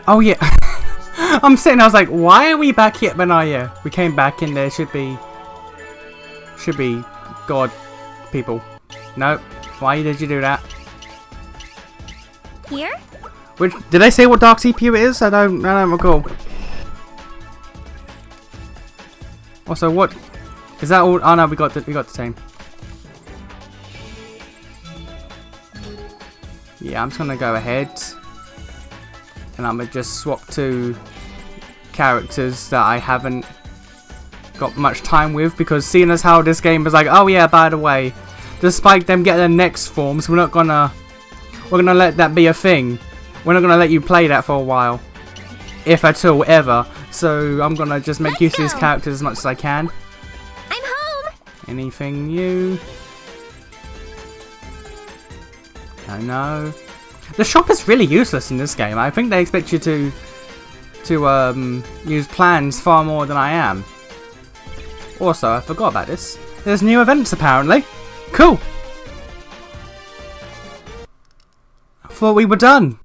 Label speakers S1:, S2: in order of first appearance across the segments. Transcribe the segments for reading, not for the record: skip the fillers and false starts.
S1: Oh yeah. I'm sitting, I was like, why are we back here? But no, yeah. We came back in there. Should be God people. Nope. Why did you do that?
S2: Here?
S1: Which, did I say what dark CPU it is? I don't recall. Also, what is that all? Oh no, we got the same. Yeah, I'm just gonna go ahead and I'm gonna just swap to characters that I haven't got much time with, because seeing as how this game is like, oh yeah, by the way, despite them getting their next forms, we're gonna let that be a thing. We're not gonna let you play that for a while, if at all, ever. So I'm gonna just make use of these characters as much as I can.
S2: I'm home.
S1: Anything new? I know. The shop is really useless in this game. I think they expect you to use plans far more than I am. Also, I forgot about this. There's new events apparently. Cool. I thought we were done.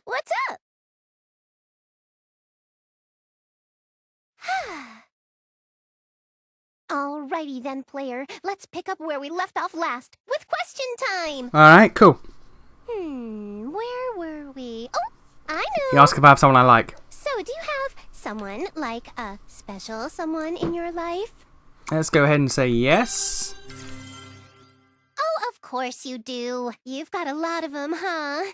S2: What's up? Alrighty then, player. Let's pick up where we left off last, with question time!
S1: Alright, cool.
S2: Where were we? Oh, I know!
S1: You ask about someone I like.
S2: So, do you have someone, like a special someone in your life?
S1: Let's go ahead and say yes.
S2: Oh, of course you do. You've got a lot of them, huh?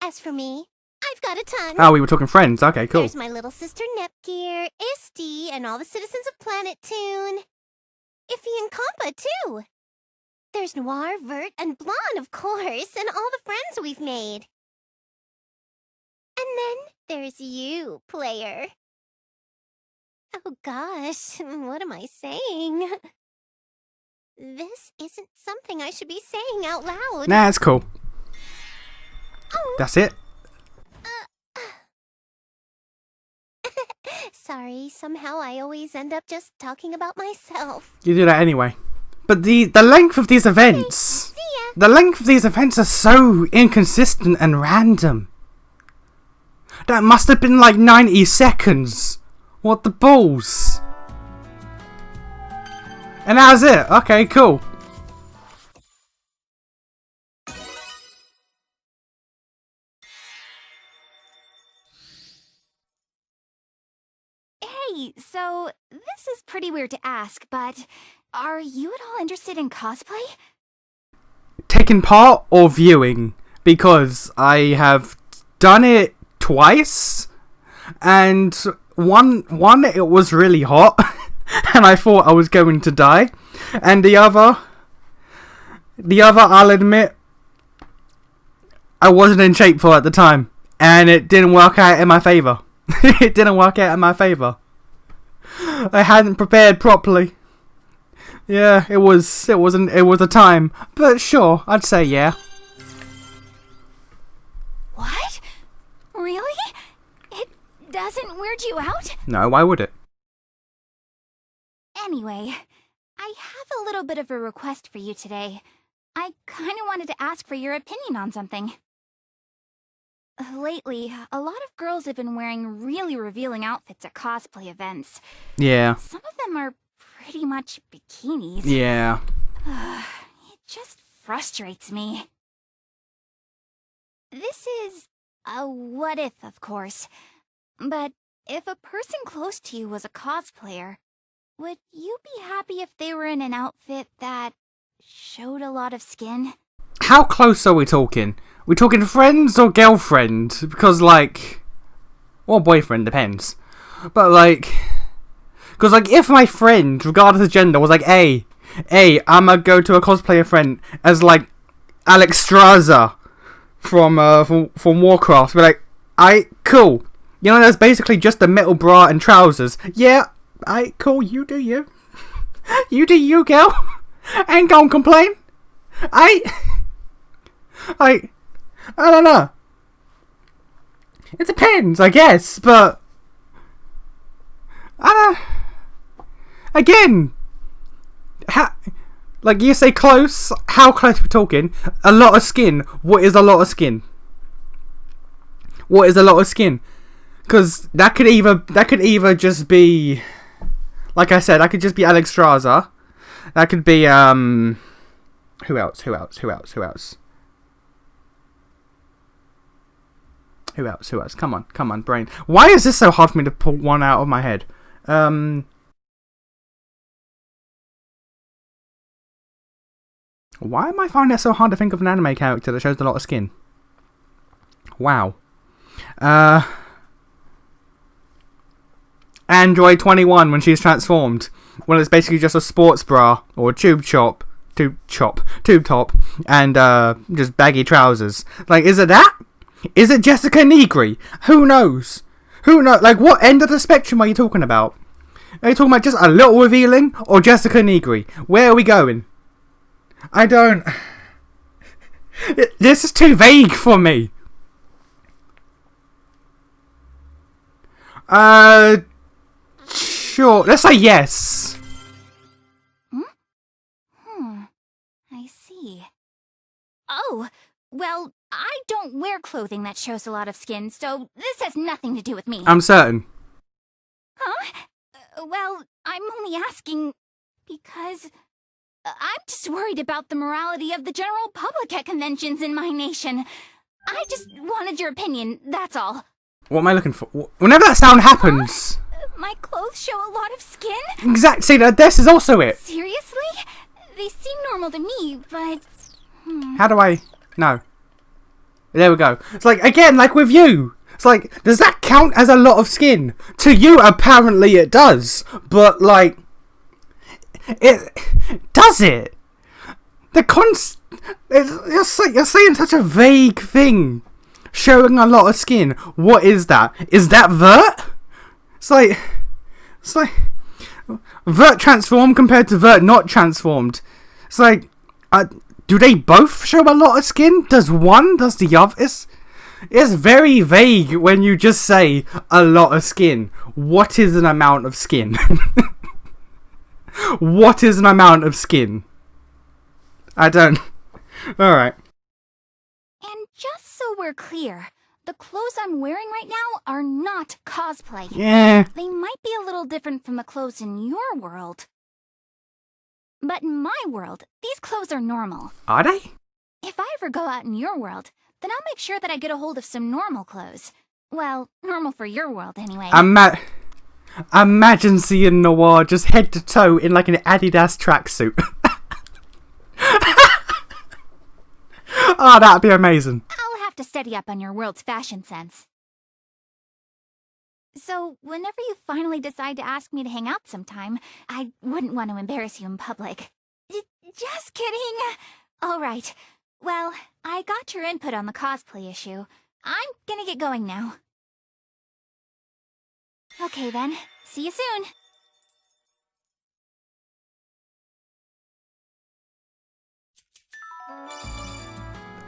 S2: As for me, I've got a ton.
S1: Oh, we were talking friends. Okay, cool.
S2: There's my little sister Nepgear, Isti, and all the citizens of Planet Toon. Iffy and Compa, too. There's Noir, Vert, and Blonde, of course, and all the friends we've made. And then there's you, player. Oh gosh, what am I saying? This isn't something I should be saying out loud.
S1: Nah, it's cool.
S2: Oh.
S1: That's it.
S2: Sorry, somehow I always end up just talking about myself.
S1: You do that anyway. But the length of these events...
S2: Okay, see ya.
S1: The length of these events are so inconsistent and random. That must have been like 90 seconds. What the balls? And that was it. Okay, cool.
S3: Hey, so this is pretty weird to ask, but are you at all interested in cosplay?
S1: Taking part or viewing? Because I have done it twice, and one it was really hot, and I thought I was going to die, and the other I'll admit I wasn't in shape for at the time, and it didn't work out in my favour. It didn't work out in my favour. I hadn't prepared properly. Yeah, it was a time, but sure, I'd say yeah.
S3: What? Really? It doesn't weird you out?
S1: No, why would it?
S3: Anyway, I have a little bit of a request for you today. I kinda wanted to ask for your opinion on something. Lately, a lot of girls have been wearing really revealing outfits at cosplay events.
S1: Yeah.
S3: Some of them are pretty much bikinis.
S1: Yeah.
S3: It just frustrates me. This is a what if, of course. But if a person close to you was a cosplayer, would you be happy if they were in an outfit that showed a lot of skin?
S1: How close are we talking? We talking friends or girlfriend? Because like, or boyfriend, depends. But like, because like if my friend, regardless of gender, was like, hey, I'ma go to a cosplayer friend as like Alex Straza from Warcraft, be like, cool. You know, that's basically just a metal bra and trousers. Yeah, cool. You do you. You do you, girl. I ain't gonna complain. I don't know. It depends, I guess, but again, like you say close, how close are we talking? A lot of skin. What is a lot of skin? What is a lot of skin? Because that could either just be, like I said, that could just be Alex Straza. That could be who else? Come on, brain. Why is this so hard for me to pull one out of my head? Why am I finding it so hard to think of an anime character that shows a lot of skin? Wow. Android 21 when she's transformed. Well, it's basically just a sports bra or a tube top, and just baggy trousers. Like, is it that? Is it Jessica Negri? Who knows? Like, what end of the spectrum are you talking about? Are you talking about just a little revealing or Jessica Negri? Where are we going? I don't... This is too vague for me. Sure. Let's say yes.
S3: I see. Oh, well, I don't wear clothing that shows a lot of skin, so this has nothing to do with me.
S1: I'm certain.
S3: Huh? Well, I'm only asking because I'm just worried about the morality of the general public at conventions in my nation. I just wanted your opinion, that's all.
S1: What am I looking for? Whenever that sound happens...
S3: My clothes show a lot of skin?
S1: Exactly. See, this is also it.
S3: Seriously? They seem normal to me, but...
S1: How do I... No. There we go. It's like, again, like with you. It's like, does that count as a lot of skin? To you, apparently it does. But, like... Does it? You're saying such a vague thing. Showing a lot of skin. What is that? Is that Vert? It's like Vert transformed compared to Vert not transformed. It's like, do they both show a lot of skin? Does one? Does the other? It's very vague when you just say a lot of skin. What is an amount of skin? What is an amount of skin? I don't... Alright.
S3: And just so we're clear, the clothes I'm wearing right now are not cosplay.
S1: Yeah.
S3: They might be a little different from the clothes in your world. But in my world, these clothes are normal.
S1: Are they?
S3: If I ever go out in your world, then I'll make sure that I get a hold of some normal clothes. Well, normal for your world anyway.
S1: Imagine seeing Noir just head to toe in like an Adidas tracksuit. Oh, that'd be amazing.
S3: I'll have to study up on your world's fashion sense. So, whenever you finally decide to ask me to hang out sometime, I wouldn't want to embarrass you in public. Just kidding! Alright, well, I got your input on the cosplay issue. I'm gonna get going now. Okay then, see you soon!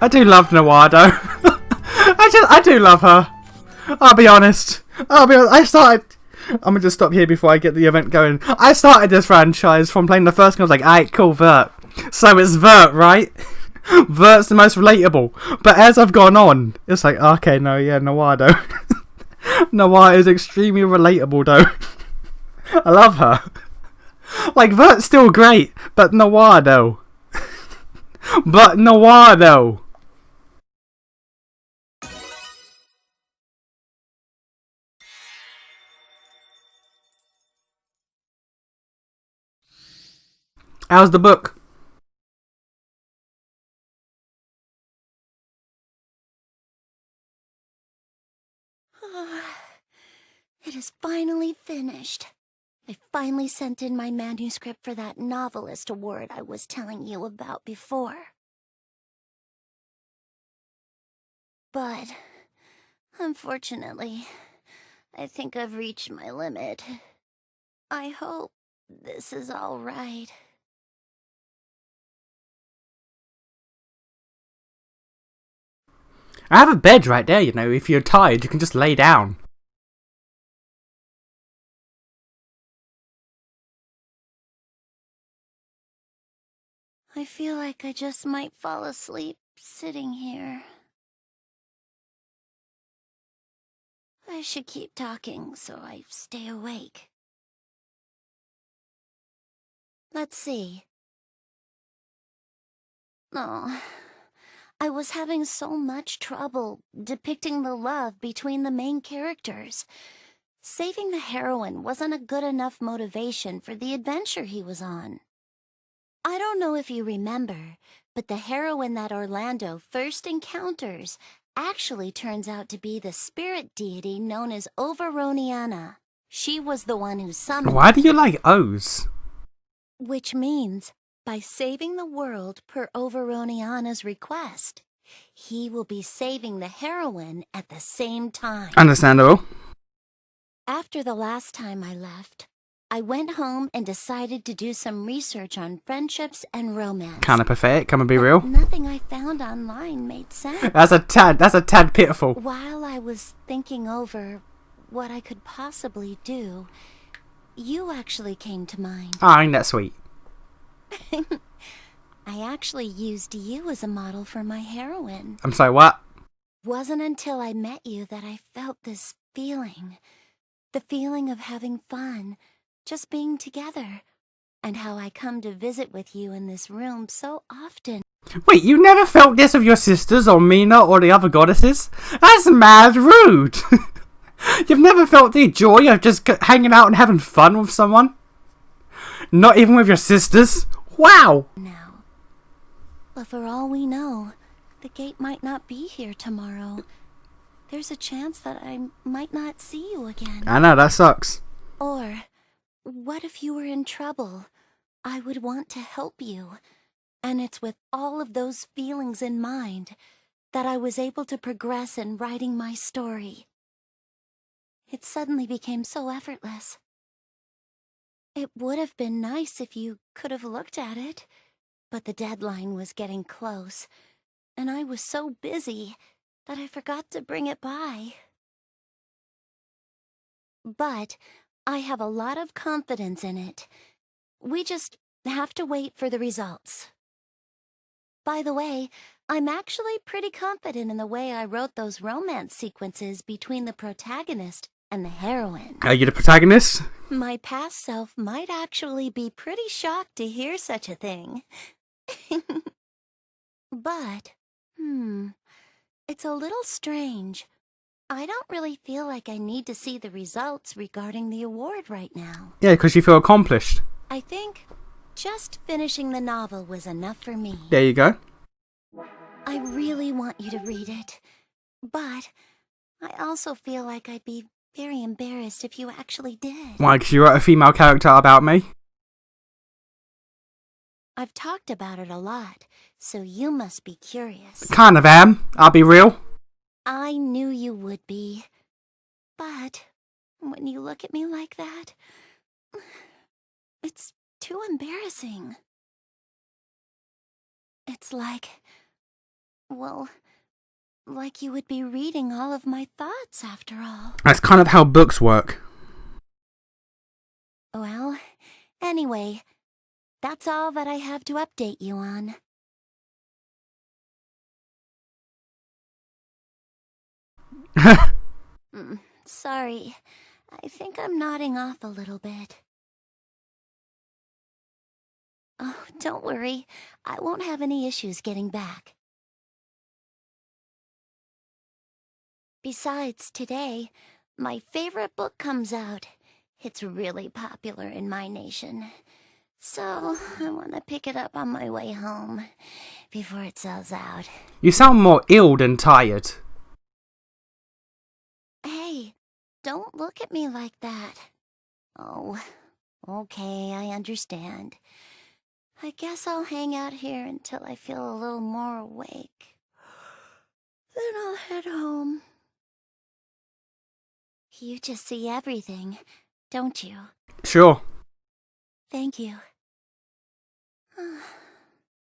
S1: I do love Noir though. I do love her. I'll be honest. I'm gonna just stop here before I get the event going. I started this franchise from playing the first game. I was like, alright, cool, Vert. So it's Vert, right? Vert's the most relatable. But as I've gone on, it's like, okay, no, yeah, Noir though. Noir is extremely relatable though. I love her. Like, Vert's still great, but Noir though. But Noir though. How's the book?
S2: It is finally finished. I finally sent in my manuscript for that novelist award I was telling you about before. But, unfortunately, I think I've reached my limit. I hope this is all right.
S1: I have a bed right there, you know. If you're tired, you can just lay down.
S2: I feel like I just might fall asleep sitting here. I should keep talking so I stay awake. Let's see. Oh, I was having so much trouble depicting the love between the main characters. Saving the heroine wasn't a good enough motivation for the adventure he was on. I don't know if you remember, but the heroine that Orlando first encounters actually turns out to be the spirit deity known as Overoniana. She was the one who summoned...
S1: Why do you like O's?
S2: Which means, by saving the world per Overoniana's request, he will be saving the heroine at the same time.
S1: Understandable.
S2: After the last time I left, I went home and decided to do some research on friendships and romance.
S1: Kind of pathetic, I'm gonna be real.
S2: Nothing I found online made sense.
S1: That's a tad pitiful.
S2: While I was thinking over what I could possibly do, you actually came to mind.
S1: Oh, ain't that sweet.
S2: I actually used you as a model for my heroine.
S1: I'm sorry, what?
S2: Wasn't until I met you that I felt this feeling. The feeling of having fun, just being together, and how I come to visit with you in this room so often.
S1: Wait, you never felt this of your sisters or Mina or the other goddesses? That's mad rude. You've never felt the joy of just hanging out and having fun with someone? Not even with your sisters? Wow!
S2: Now, but for all we know, the gate might not be here tomorrow. There's a chance that I might not see you again.
S1: I know, that sucks.
S2: Or, what if you were in trouble? I would want to help you. And it's with all of those feelings in mind that I was able to progress in writing my story. It suddenly became so effortless. It would have been nice if you could have looked at it, but the deadline was getting close, and I was so busy that I forgot to bring it by. But I have a lot of confidence in it. We just have to wait for the results. By the way, I'm actually pretty confident in the way I wrote those romance sequences between the protagonist and the heroine.
S1: Are you the protagonist?
S2: My past self might actually be pretty shocked to hear such a thing. But, it's a little strange. I don't really feel like I need to see the results regarding the award right now.
S1: Yeah, because you feel accomplished.
S2: I think just finishing the novel was enough for me.
S1: There you go.
S2: I really want you to read it, but I also feel like I'd be very embarrassed if you actually did.
S1: Why, because you wrote a female character about me?
S2: I've talked about it a lot, so you must be curious.
S1: Kind of am, I'll be real.
S2: I knew you would be. But when you look at me like that, it's too embarrassing. It's like, well, like you would be reading all of my thoughts after all.
S1: That's kind of how books work.
S2: Well, anyway, that's all that I have to update you on. Sorry, I think I'm nodding off a little bit. Oh, don't worry, I won't have any issues getting back. Besides, today, my favorite book comes out. It's really popular in my nation. So, I want to pick it up on my way home, before it sells out.
S1: You sound more ill than tired.
S2: Hey, don't look at me like that. Oh, okay, I understand. I guess I'll hang out here until I feel a little more awake. Then I'll head home. You just see everything, don't you?
S1: Sure.
S2: Thank you.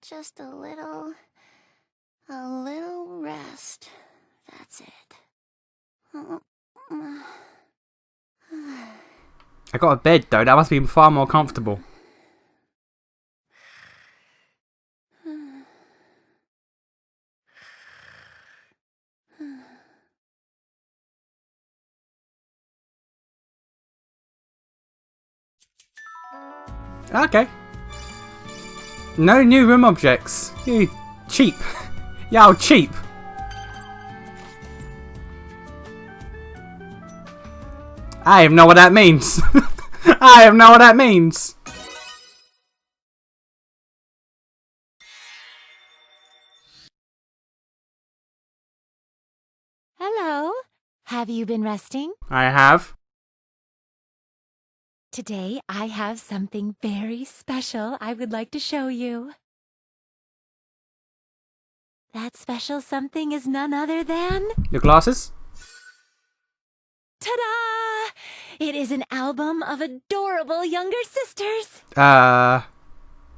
S2: Just a little rest That's it.
S1: I got a bed though, that must be far more comfortable. Okay. No new room objects. You cheap. Y'all cheap. I have know what that means. I have know what that means.
S4: Hello. Have you been resting?
S1: I have.
S4: Today I have something very special I would like to show you. That special something is none other than...
S1: Your glasses?
S4: Ta-da! It is an album of adorable younger sisters.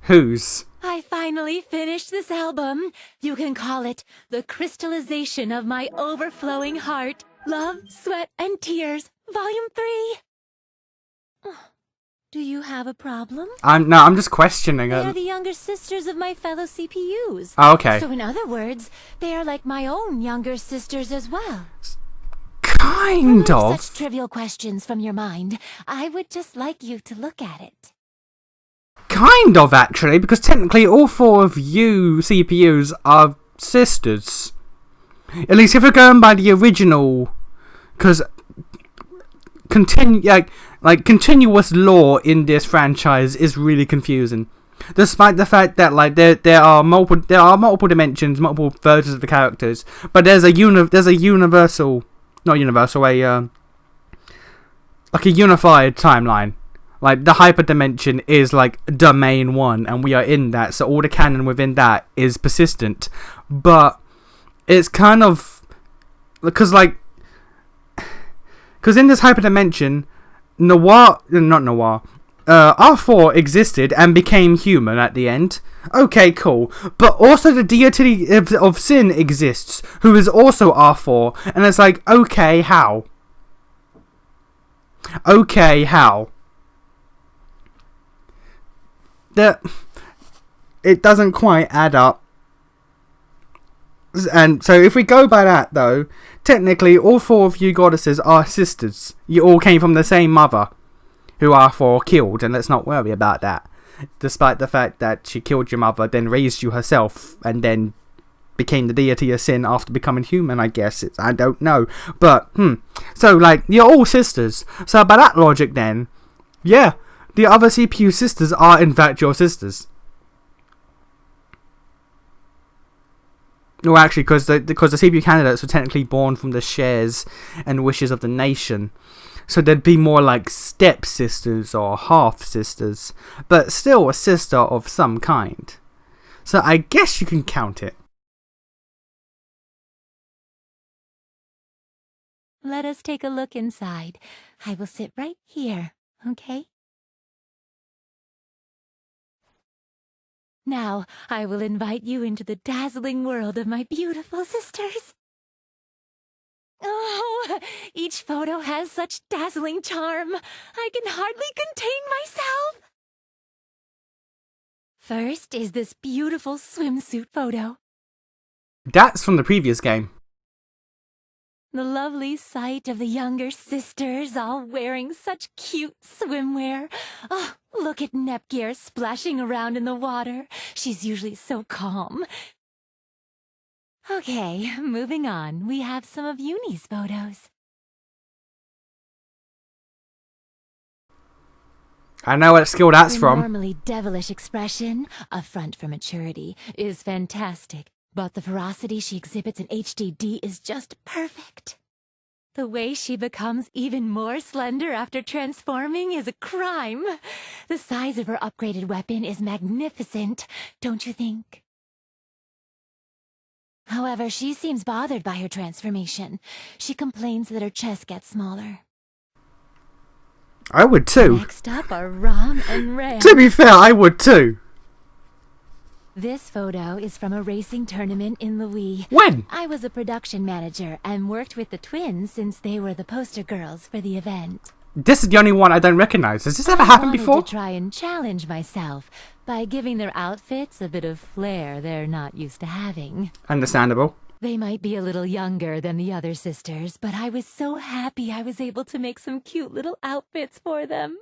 S1: Whose?
S4: I finally finished this album. You can call it the crystallization of my overflowing heart. Love, Sweat, and Tears, Volume 3. Do you have a problem?
S1: I'm just questioning
S4: They
S1: it.
S4: are the younger sisters of my fellow CPUs.
S1: Oh, okay.
S4: So in other words, they are like my own younger sisters as well.
S1: Kind
S4: Remove
S1: of.
S4: such trivial questions from your mind. I would just like you to look at it.
S1: Kind of, actually, because technically all four of you CPUs are sisters. At least if you're going by the original, because continuous lore in this franchise is really confusing. Despite the fact that there are multiple dimensions, multiple versions of the characters, but there's a universal, not universal, a unified timeline. Like, the hyperdimension is like domain 1, and we are in that, so all the canon within that is persistent. But it's kind of because in this hyperdimension, R4 existed and became human at the end. Okay, cool. But also the deity of sin exists, who is also R4, and it's like, okay, how? Okay, how? It doesn't quite add up. And so if we go by that, though, technically all four of you goddesses are sisters. You all came from the same mother, who R4 killed, and let's not worry about that. Despite the fact that she killed your mother, then raised you herself, and then became the deity of sin after becoming human, I guess. I don't know. But, so, you're all sisters. So by that logic, then, yeah, the other CPU sisters are in fact your sisters. Well, actually, because the CPU candidates were technically born from the shares and wishes of the nation. So they'd be more like step-sisters or half-sisters. But still a sister of some kind. So I guess you can count it.
S4: Let us take a look inside. I will sit right here, okay? Now, I will invite you into the dazzling world of my beautiful sisters. Oh, each photo has such dazzling charm. I can hardly contain myself. First is this beautiful swimsuit photo.
S1: That's from the previous game.
S4: The lovely sight of the younger sisters all wearing such cute swimwear. Oh, look at Nepgear splashing around in the water. She's usually so calm. Okay, moving on. We have some of Uni's photos.
S1: I know what skill that's
S4: Her
S1: from.
S4: normally devilish expression, a front for maturity, is fantastic. But the ferocity she exhibits in HDD is just perfect. The way she becomes even more slender after transforming is a crime. The size of her upgraded weapon is magnificent, don't you think? However, she seems bothered by her transformation. She complains that her chest gets smaller.
S1: I would too.
S4: Next up are Rom and Ram.
S1: To be fair, I would too.
S4: This photo is from a racing tournament in Louis.
S1: When?
S4: I was a production manager and worked with the twins since they were the poster girls for the event.
S1: This is the only one I don't recognize. Has this ever happened before?
S4: I wanted to try and challenge myself by giving their outfits a bit of flair they're not used to having.
S1: Understandable.
S4: They might be a little younger than the other sisters, but I was so happy I was able to make some cute little outfits for them.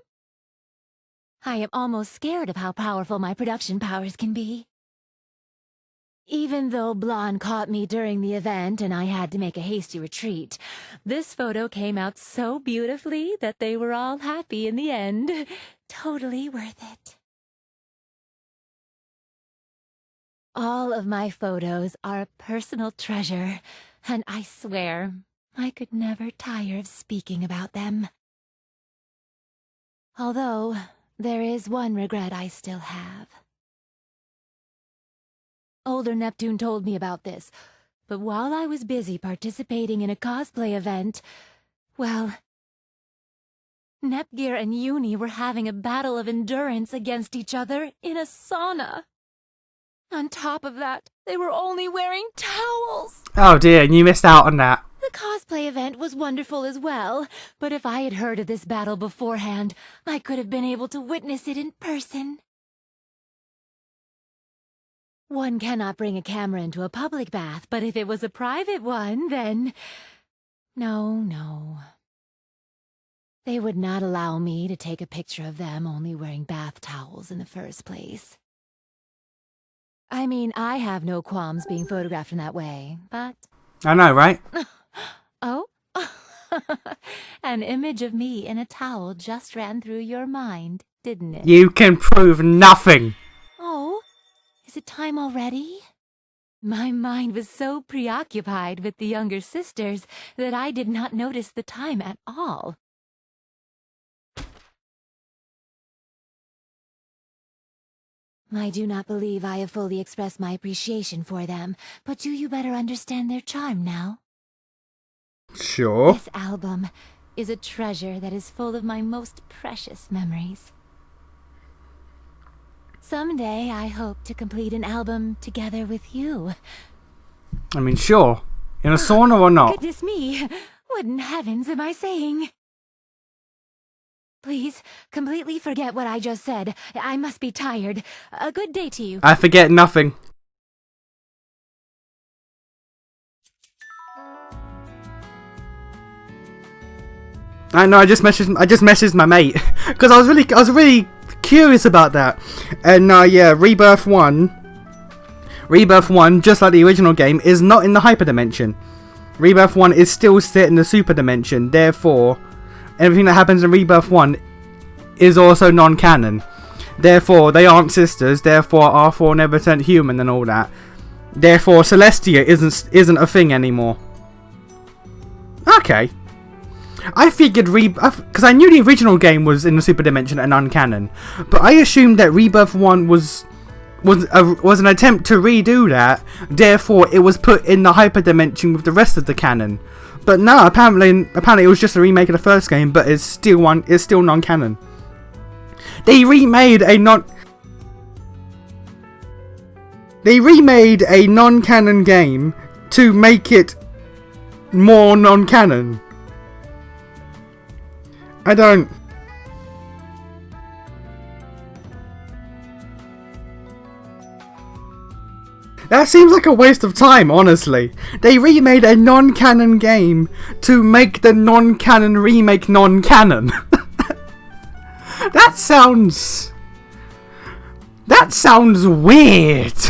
S4: I am almost scared of how powerful my production powers can be. Even though Blonde caught me during the event and I had to make a hasty retreat, this photo came out so beautifully that they were all happy in the end. Totally worth it. All of my photos are a personal treasure, and I swear I could never tire of speaking about them. Although, there is one regret I still have. Older Neptune told me about this, but while I was busy participating in a cosplay event, well, Nepgear and Uni were having a battle of endurance against each other in a sauna. On top of that, they were only wearing towels.
S1: Oh dear, and you missed out on that.
S4: The cosplay event was wonderful as well, but if I had heard of this battle beforehand, I could have been able to witness it in person. One cannot bring a camera into a public bath, but if it was a private one, then... No. They would not allow me to take a picture of them only wearing bath towels in the first place. I mean, I have no qualms being photographed in that way, but...
S1: I know, right?
S4: Oh? An image of me in a towel just ran through your mind, didn't it?
S1: You can prove nothing.
S4: Oh? Is it time already? My mind was so preoccupied with the younger sisters that I did not notice the time at all. I do not believe I have fully expressed my appreciation for them, but do you better understand their charm now?
S1: Sure.
S4: This album is a treasure that is full of my most precious memories. Someday I hope to complete an album together with you.
S1: I mean, sure. In a sauna or not?
S4: Goodness me, what in heavens am I saying? Please, completely forget what I just said. I must be tired. A good day to you.
S1: I forget nothing. I know. I just messaged my mate because I was really curious about that. And yeah, Rebirth 1, just like the original game, is not in the hyperdimension. Rebirth 1 is still set in the super dimension. Therefore, everything that happens in Rebirth 1 is also non-canon. Therefore, they aren't sisters. Therefore, R4 never turned human and all that. Therefore, Celestia isn't a thing anymore. Okay. I figured because I knew the original game was in the super dimension and non-canon, but I assumed that Rebirth 1 was an attempt to redo that. Therefore, it was put in the hyperdimension with the rest of the canon. But no, apparently it was just a remake of the first game, but it's still non-canon. They remade a non-canon game to make it more non-canon. I don't... That seems like a waste of time, honestly. They remade a non-canon game to make the non-canon remake non-canon. That sounds weird.